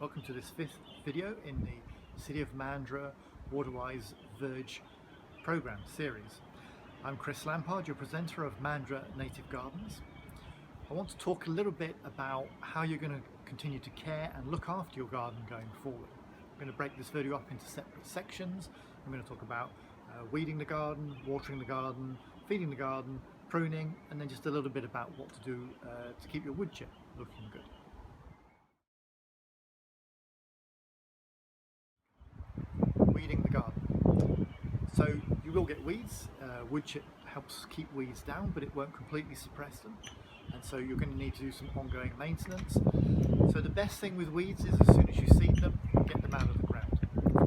Welcome to this fifth video in the City of Mandurah Waterwise Verge Program series. I'm Chris Lampard, your presenter of Mandurah Native Gardens. I want to talk a little bit about how you're going to continue to care and look after your garden going forward. I'm going to break this video up into separate sections. I'm going to talk about weeding the garden, watering the garden, feeding the garden, pruning, and then just a little bit about what to do to keep your woodchip looking good. Weeding the garden. So you will get weeds. Woodchip helps keep weeds down, but it won't completely suppress them, and so you're going to need to do some ongoing maintenance. So the best thing with weeds is as soon as you seed them, get them out of the ground.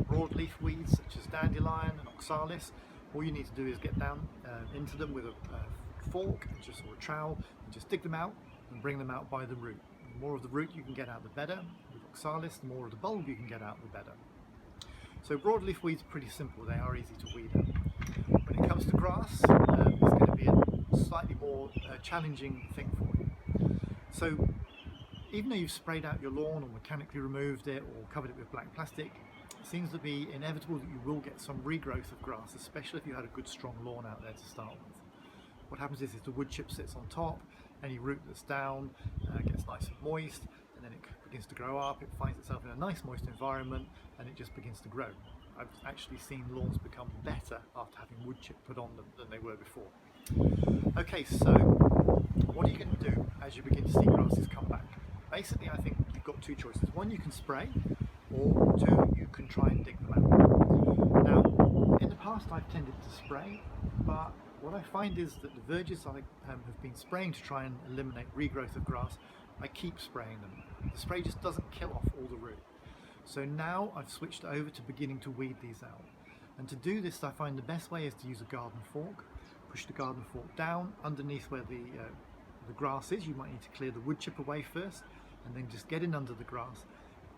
Broadleaf weeds such as dandelion and oxalis, all you need to do is get down into them with a fork or a trowel and just dig them out and bring them out by the root. The more of the root you can get out, the better. With oxalis, the more of the bulb you can get out, the better. So broadleaf weeds are pretty simple, they are easy to weed out. When it comes to grass, it's going to be a slightly more challenging thing for you. So even though you've sprayed out your lawn or mechanically removed it or covered it with black plastic, it seems to be inevitable that you will get some regrowth of grass, especially if you had a good strong lawn out there to start with. What happens is if the wood chip sits on top, any root that's down gets nice and moist, and then it begins to grow up, it finds itself in a nice moist environment and it just begins to grow. I've actually seen lawns become better after having wood chip put on them than they were before. Okay, so what are you going to do as you begin to see grasses come back? Basically, I think you've got two choices. One, you can spray, or two, you can try and dig them out. Now, in the past I've tended to spray, but what I find is that the verges I have been spraying to try and eliminate regrowth of grass, I keep spraying them. The spray just doesn't kill off all the root. So now I've switched over to beginning to weed these out. And to do this, I find the best way is to use a garden fork. Push the garden fork down underneath where the grass is. You might need to clear the wood chip away first, and then just get in under the grass.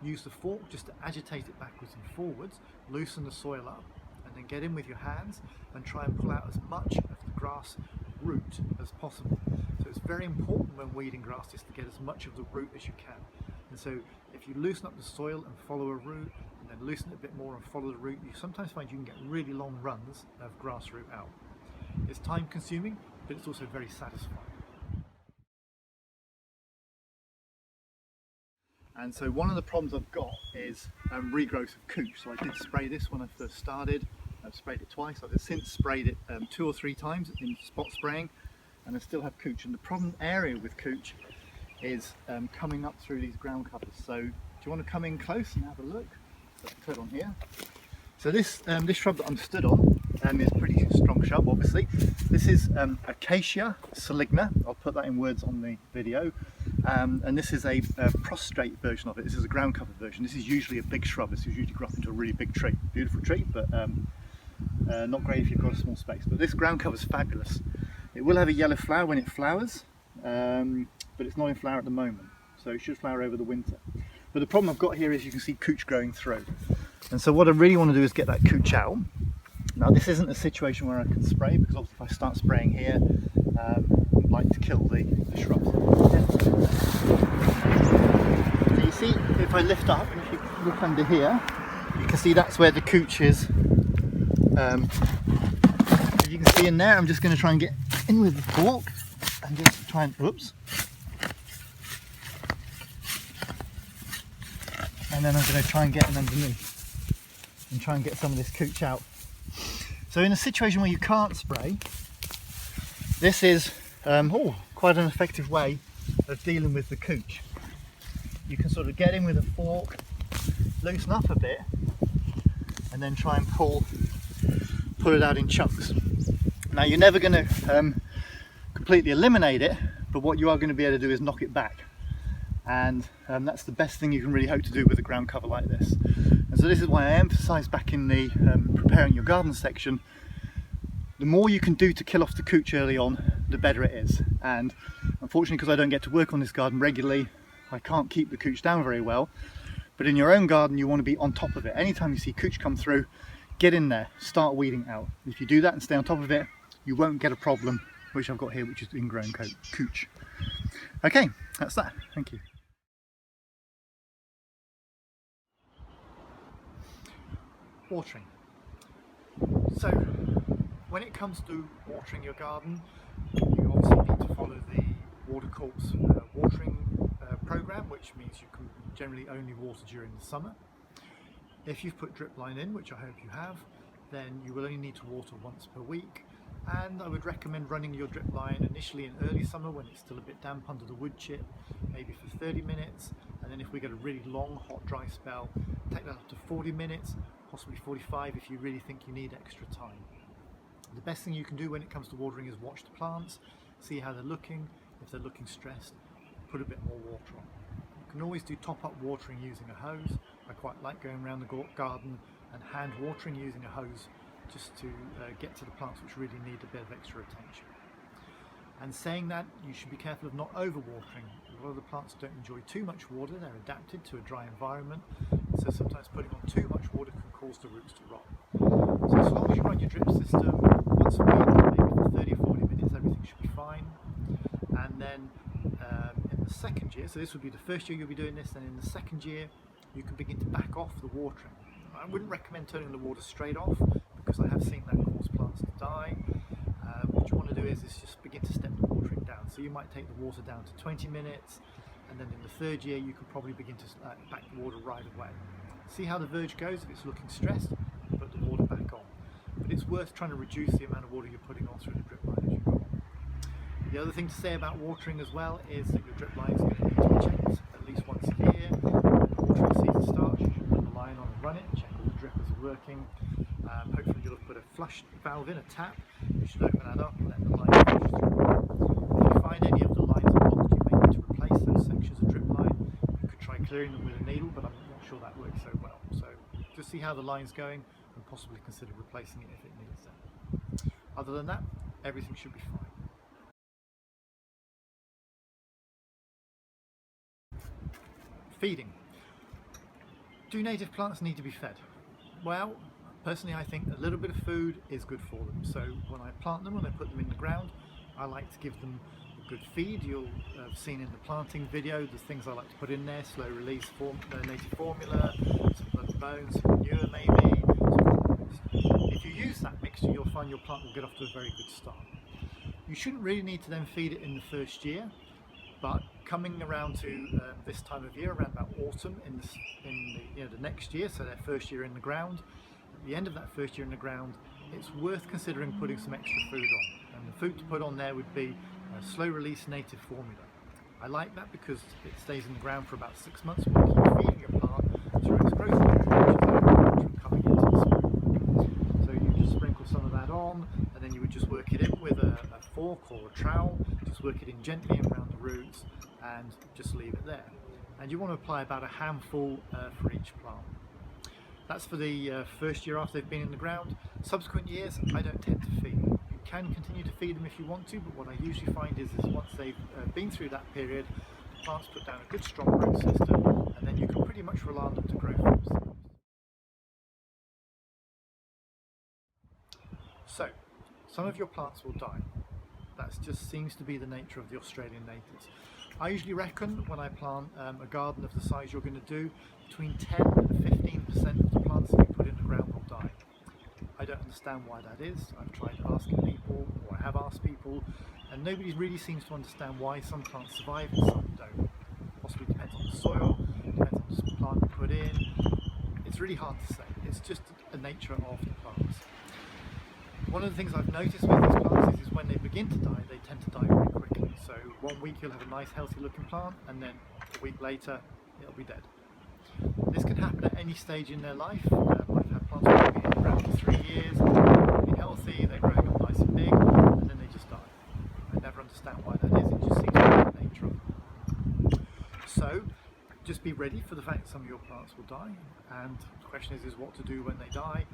Use the fork just to agitate it backwards and forwards, loosen the soil up, and then get in with your hands and try and pull out as much of the grass root as possible. So it's very important when weeding grass just to get as much of the root as you can. And so if you loosen up the soil and follow a root, and then loosen it a bit more and follow the root, you sometimes find you can get really long runs of grass root out. It's time consuming, but it's also very satisfying. And so one of the problems I've got is regrowth of cooch. So I did spray this when I first started. I've sprayed it twice. I've since sprayed it 2 or 3 times in spot spraying, and I still have cooch. And the problem area with cooch is coming up through these ground covers. So do you want to come in close and have a look? So I'll put on here. So this shrub that I'm stood on is a pretty strong shrub, obviously. This is Acacia saligna. I'll put that in words on the video. And this is a prostrate version of it. This is a ground cover version. This is usually a big shrub. This is usually grow up into a really big tree. Beautiful tree, but not great if you've got a small space. But this ground cover is fabulous. It will have a yellow flower when it flowers, but it's not in flower at the moment. So it should flower over the winter. But the problem I've got here is you can see cooch growing through. And so what I really want to do is get that cooch out. Now this isn't a situation where I can spray, because obviously if I start spraying here, I'd like to kill the shrub. So you see, if I lift up, and if you look under here, you can see that's where the cooch is. As you can see in there, I'm just going to try and get in with the fork and just try and, whoops. And then I'm going to try and get in underneath and try and get some of this cooch out. So in a situation where you can't spray, this is quite an effective way of dealing with the cooch. You can sort of get in with a fork, loosen up a bit, and then try and pull it out in chunks. Now you're never going to completely eliminate it, but what you are going to be able to do is knock it back. And that's the best thing you can really hope to do with a ground cover like this. And so this is why I emphasised back in the preparing your garden section, the more you can do to kill off the cooch early on, the better it is. And unfortunately, because I don't get to work on this garden regularly, I can't keep the cooch down very well. But in your own garden, you want to be on top of it. Anytime you see cooch come through, get in there, start weeding out. If you do that and stay on top of it, you won't get a problem, which I've got here, which is ingrown cooch. Okay, that's that. Thank you. Watering. So when it comes to watering your garden, you obviously need to follow the Water Corp's watering program, which means you can generally only water during the summer. If you've put drip line in, which I hope you have, then you will only need to water once per week. And I would recommend running your drip line initially in early summer when it's still a bit damp under the wood chip, maybe for 30 minutes. And then if we get a really long, hot, dry spell, take that up to 40 minutes, possibly 45 if you really think you need extra time. The best thing you can do when it comes to watering is watch the plants, see how they're looking. If they're looking stressed, put a bit more water on. You can always do top-up watering using a hose. I quite like going around the garden and hand watering using a hose just to get to the plants which really need a bit of extra attention. And saying that, you should be careful of not over-watering. A lot of the plants don't enjoy too much water, they're adapted to a dry environment, so sometimes putting on too much water can cause the roots to rot. So as long as you run your drip system once a week, maybe for 30 or 40 minutes, everything should be fine. And then in the second year, so this would be the first year you'll be doing this, and in the second year you can begin to back off the watering. I wouldn't recommend turning the water straight off because I have seen that cause plants to die. What you want to do is just begin to step the watering down. So you might take the water down to 20 minutes, and then in the third year you can probably begin to back the water right away. See how the verge goes. If it's looking stressed, put the water back on. But it's worth trying to reduce the amount of water you're putting on through the drip line as you go on. The other thing to say about watering as well is that your drip line is going to need to be checked at least once a year. When the watering season starts, you should put the line on and run it, check all the drippers are working. Hopefully you'll have put a flush valve in, a tap. You should open that up and let the line flush through. If you find any of the lines are blocked, you may need to replace those sections of drip line. You could try clearing them with a needle, but I'm not sure that works so well. So just see how the line's going and possibly consider replacing it if it needs that. Other than that, everything should be fine. Feeding. Do native plants need to be fed? Well, personally I think a little bit of food is good for them. So when I plant them, when I put them in the ground, I like to give them a good feed. You'll have seen in the planting video the things I like to put in there: slow release native formula, some blood and bones, some manure maybe, some compost. If you use that mixture, you'll find your plant will get off to a very good start. You shouldn't really need to then feed it in the first year, but coming around to this time of year, around about autumn, in the next year, so their first year in the ground, at the end of that first year in the ground, it's worth considering putting some extra food on. And the food to put on there would be a slow release native formula. I like that because it stays in the ground for about 6 months and will keep feeding your plant through its growth period, which is coming into the spring. So you just sprinkle some of that on, and then you would just work it in with a fork or a trowel, just work it in gently around the roots and just leave it there. And you want to apply about a handful for each plant. That's for the first year after they've been in the ground. Subsequent years, I don't tend to feed them. You can continue to feed them if you want to, but what I usually find is once they've been through that period, the plants put down a good strong root system, and then you can pretty much rely on them to grow for themselves. So, some of your plants will die. That just seems to be the nature of the Australian natives. I usually reckon when I plant a garden of the size you're going to do, between 10 and 15% of the plants that you put in the ground will die. I don't understand why that is. I've tried asking people, or I have asked people, and nobody really seems to understand why some plants survive and some don't. Possibly depends on the soil, depends on the plant you put in. It's really hard to say. It's just the nature of the plants. One of the things I've noticed with these plants is when they begin to die, they tend to die very quickly. So 1 week you'll have a nice healthy looking plant, and then a week later it'll be dead. This can happen at any stage in their life. I've had plants which have been in the ground for 3 years, they're really healthy, they're growing up nice and big, and then they just die. I never understand why that is, it just seems to be the nature of them. So just be ready for the fact that some of your plants will die, and the question is what to do when they die.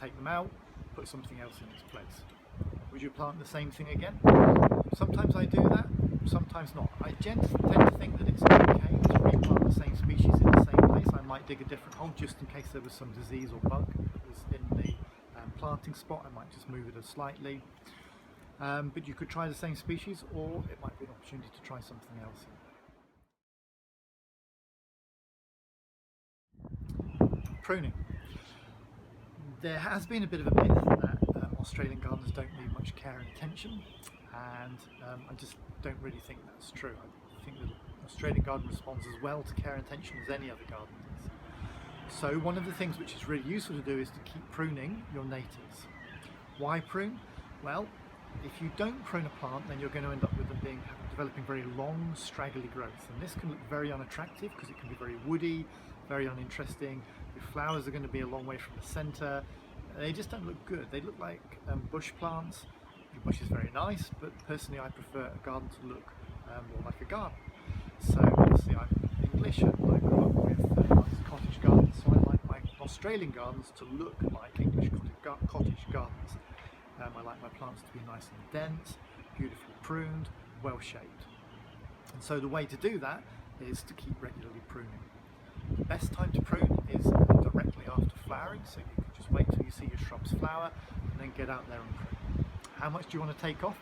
Take them out, put something else in its place. Would you plant the same thing again? Sometimes I do that, sometimes not. I tend to think that it's okay to replant the same species in the same place. I might dig a different hole just in case there was some disease or bug that was in the planting spot. I might just move it slightly. But you could try the same species, or it might be an opportunity to try something else. Pruning. There has been a bit of a myth that Australian gardeners don't need much care and attention, and I just don't really think that's true. I think the Australian garden responds as well to care and attention as any other garden does. So one of the things which is really useful to do is to keep pruning your natives. Why prune? Well, if you don't prune a plant, then you're going to end up with them developing very long, straggly growth, and this can look very unattractive because it can be very woody, very uninteresting. Your flowers are going to be a long way from the centre. They just don't look good. They look like bush plants. The bush is very nice, but personally I prefer a garden to look more like a garden. So obviously I'm English and I grew up with nice cottage gardens, so I like my Australian gardens to look like English cottage gardens. I like my plants to be nice and dense, beautifully pruned, well shaped. And so the way to do that is to keep regularly pruning. The best time to prune is directly after flowering, so you can just wait till you see your shrubs flower and then get out there and prune. How much do you want to take off?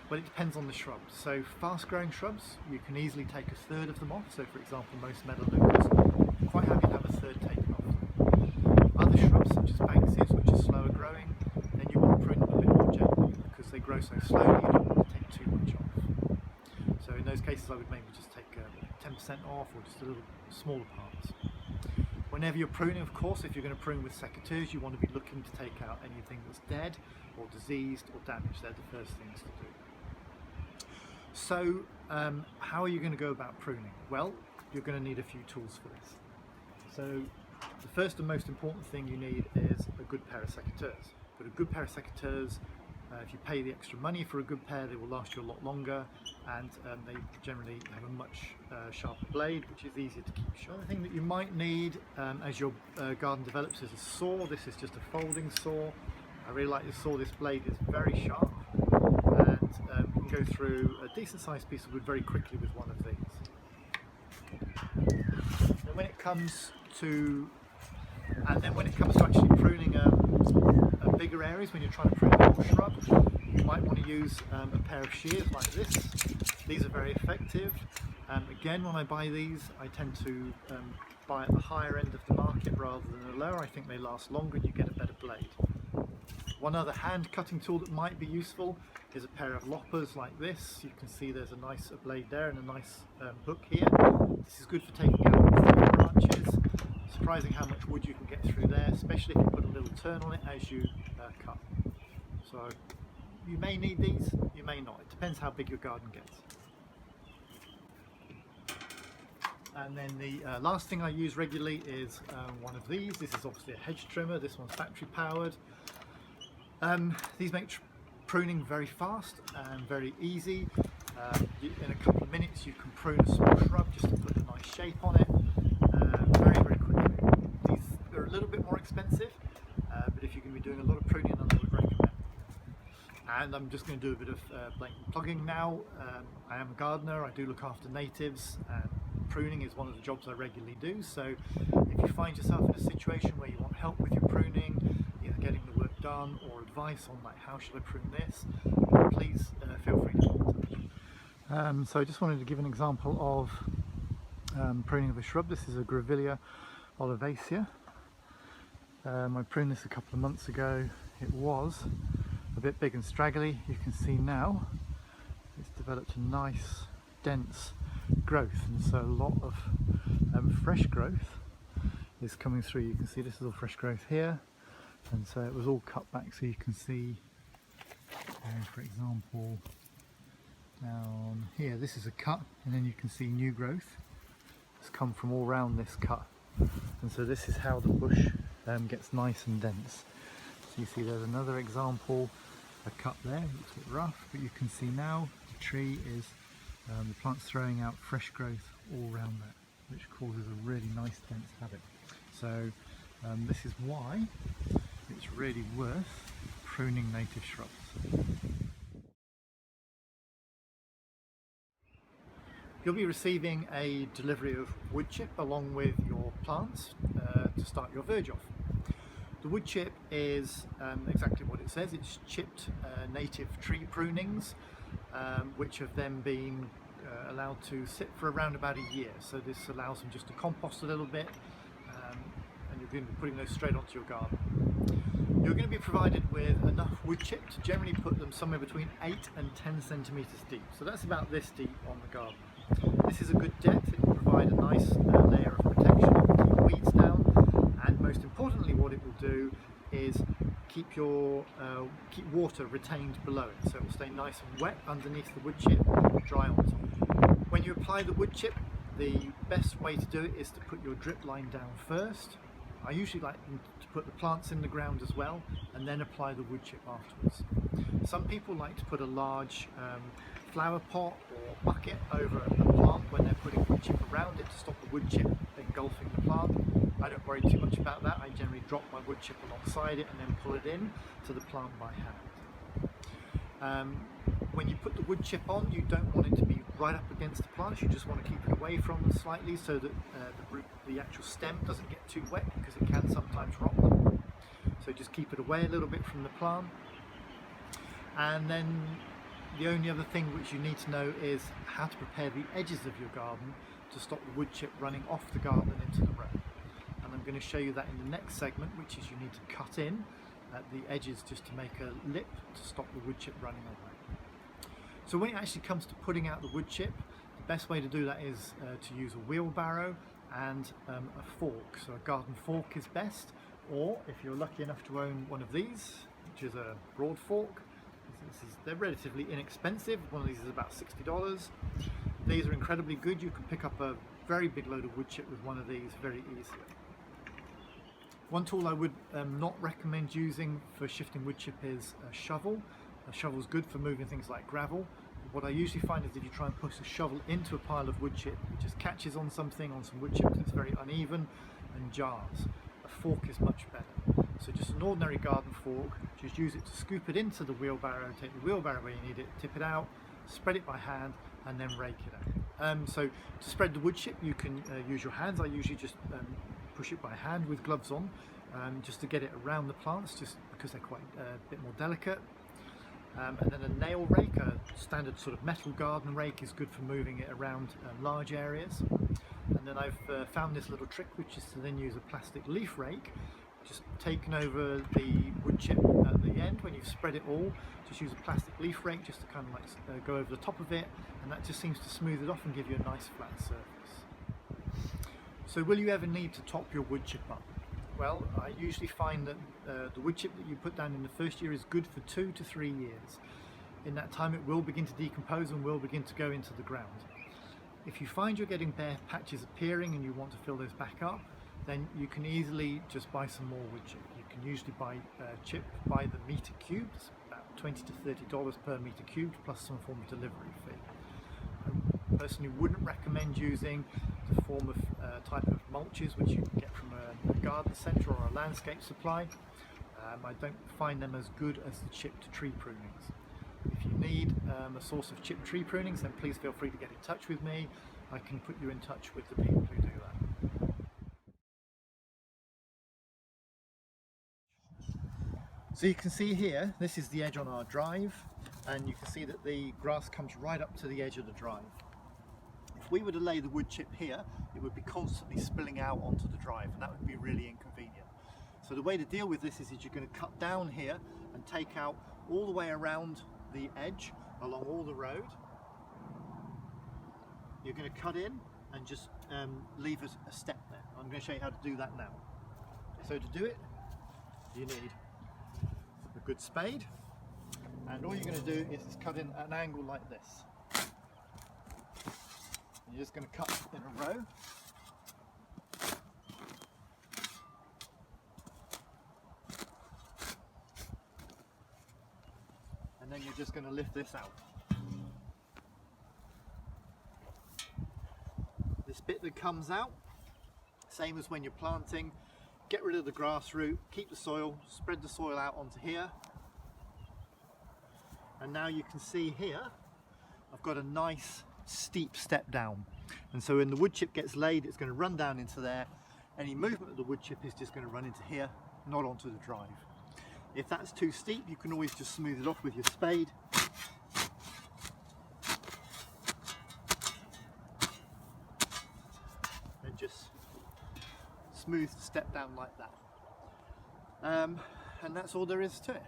Well, it depends on the shrub. So fast growing shrubs, you can easily take a third of them off. So for example, most meadowleucas, I'm quite happy to have a third taken off. Other shrubs such as Banksias, which are slower growing, then you want to prune them a bit more gently because they grow so slowly, you don't want to take too much off. So in those cases I would maybe just take 10% off, or just a little smaller parts. Whenever you're pruning, of course, if you're going to prune with secateurs, you want to be looking to take out anything that's dead or diseased or damaged. They're the first things to do. So how are you going to go about pruning? Well, you're going to need a few tools for this. So the first and most important thing you need is a good pair of secateurs. But a good pair of secateurs, if you pay the extra money for a good pair, they will last you a lot longer, and they generally have a much sharper blade, which is easier to keep sharp. Another thing that you might need as your garden develops is a saw. This is just a folding saw. I really like this saw. This blade is very sharp, and you can go through a decent sized piece of wood very quickly with one of these. And when it comes to actually pruning bigger areas, when you're trying to prune a whole shrub, you might want to use a pair of shears like this. These are very effective. Again, when I buy these, I tend to buy at the higher end of the market rather than the lower. I think they last longer and you get a better blade. One other hand cutting tool that might be useful is a pair of loppers like this. You can see there's a nice blade there and a nice hook here. This is good for taking out thicker branches. Surprising how much wood you can get through there, especially if you put a little turn on it as you cut. So you may need these, you may not. It depends how big your garden gets. And then the last thing I use regularly is one of these. This is obviously a hedge trimmer. This one's battery powered. These make pruning very fast and very easy. In a couple of minutes you can prune a small shrub just to put a nice shape on it very, very quickly. These are a little bit more expensive, but if you're going to be doing a lot of pruning, then I would recommend them. And I'm just going to do a bit of blatant plugging now. I am a gardener, I do look after natives, and pruning is one of the jobs I regularly do. So if you find yourself in a situation where you want help with your pruning, either getting the work done or advice on like how should I prune this, please feel free to contact. So I just wanted to give an example of pruning of a shrub. This is a Grevillea olivacea. I pruned this a couple of months ago. It was a bit big and straggly. You can see now it's developed a nice dense growth, and so a lot of fresh growth is coming through. You can see this is all fresh growth here, and so it was all cut back, so you can see for example down here this is a cut, and then you can see new growth has come from all around this cut, and so this is how the bush gets nice and dense. So you see there's another example, a cut there, it looks a bit rough, but you can see now the tree is the plant's throwing out fresh growth all around that, which causes a really nice dense habit. So this is why it's really worth pruning native shrubs. You'll be receiving a delivery of woodchip along with your plants to start your verge off. The woodchip is exactly what it says. It's chipped native tree prunings, which have then been allowed to sit for around about a year. So this allows them just to compost a little bit, and you're going to be putting those straight onto your garden. You're going to be provided with enough wood chip to generally put them somewhere between 8 and 10 centimetres deep. So that's about this deep on the garden. This is a good depth. It will provide a nice layer of protection. It will keep weeds down, and most importantly what it will do is keep water retained below it, so it will stay nice and wet underneath the wood chip, dry on top. When you apply the wood chip, the best way to do it is to put your drip line down first. I usually like to put the plants in the ground as well and then apply the wood chip afterwards. Some people like to put a large flower pot or bucket over a plant when they're putting wood chip around it to stop the wood chip engulfing the plant. I don't worry too much about that. I generally drop my wood chip alongside it and then pull it in to the plant by hand. When you put the wood chip on, you don't want it to be right up against the plants. You just want to keep it away from them slightly so that the actual stem doesn't get too wet, because it can sometimes rot them. So just keep it away a little bit from the plant. And then the only other thing which you need to know is how to prepare the edges of your garden to stop the wood chip running off the garden into the row. And I'm going to show you that in the next segment, which is you need to cut in at the edges just to make a lip to stop the wood chip running away. So when it actually comes to putting out the wood chip, the best way to do that is to use a wheelbarrow and a fork. So a garden fork is best, or if you're lucky enough to own one of these, which is a broad fork, they're relatively inexpensive. One of these is about $60. These are incredibly good. You can pick up a very big load of wood chip with one of these very easily. One tool I would not recommend using for shifting wood chip is a shovel. A shovel is good for moving things like gravel. What I usually find is if you try and push a shovel into a pile of wood chip, it just catches on some wood chip, it's very uneven and jars. A fork is much better. So just an ordinary garden fork, just use it to scoop it into the wheelbarrow, take the wheelbarrow where you need it, tip it out, spread it by hand, and then rake it out. So to spread the wood chip, you can use your hands. I usually just push it by hand with gloves on, just to get it around the plants, just because they're quite a bit more delicate. And then a nail rake, a standard sort of metal garden rake, is good for moving it around large areas. And then I've found this little trick, which is to then use a plastic leaf rake, just taken over the wood chip at the end. When you've spread it all, just use a plastic leaf rake just to kind of like go over the top of it, and that just seems to smooth it off and give you a nice flat surface. So will you ever need to top your wood chip up? Well, I usually find that the wood chip that you put down in the first year is good for 2 to 3 years. In that time it will begin to decompose and will begin to go into the ground. If you find you're getting bare patches appearing and you want to fill those back up, then you can easily just buy some more wood chip. You can usually buy chip by the metre cubed, about $20 to $30 per metre cubed, plus some form of delivery fee. I personally wouldn't recommend using the form of type of mulches which you can get from a garden centre or a landscape supply. I don't find them as good as the chipped tree prunings. If you need a source of chipped tree prunings, then please feel free to get in touch with me. I can put you in touch with the people who do that. So you can see here, this is the edge on our drive, and you can see that the grass comes right up to the edge of the drive. If we were to lay the wood chip here, it would be constantly spilling out onto the drive, and that would be really inconvenient. So the way to deal with this is you're going to cut down here and take out all the way around the edge along all the road. You're going to cut in and just leave a step there. I'm going to show you how to do that now. So to do it, you need a good spade, and all you're going to do is just cut in at an angle like this. And you're just going to cut in a row. And then you're just going to lift this out. This bit that comes out, same as when you're planting, get rid of the grass root, keep the soil, spread the soil out onto here. And now you can see here, I've got a nice steep step down. And so when the wood chip gets laid, it's going to run down into there. Any movement of the wood chip is just going to run into here, not onto the drive. If that's too steep, you can always just smooth it off with your spade. And just smooth the step down like that. and that's all there is to it.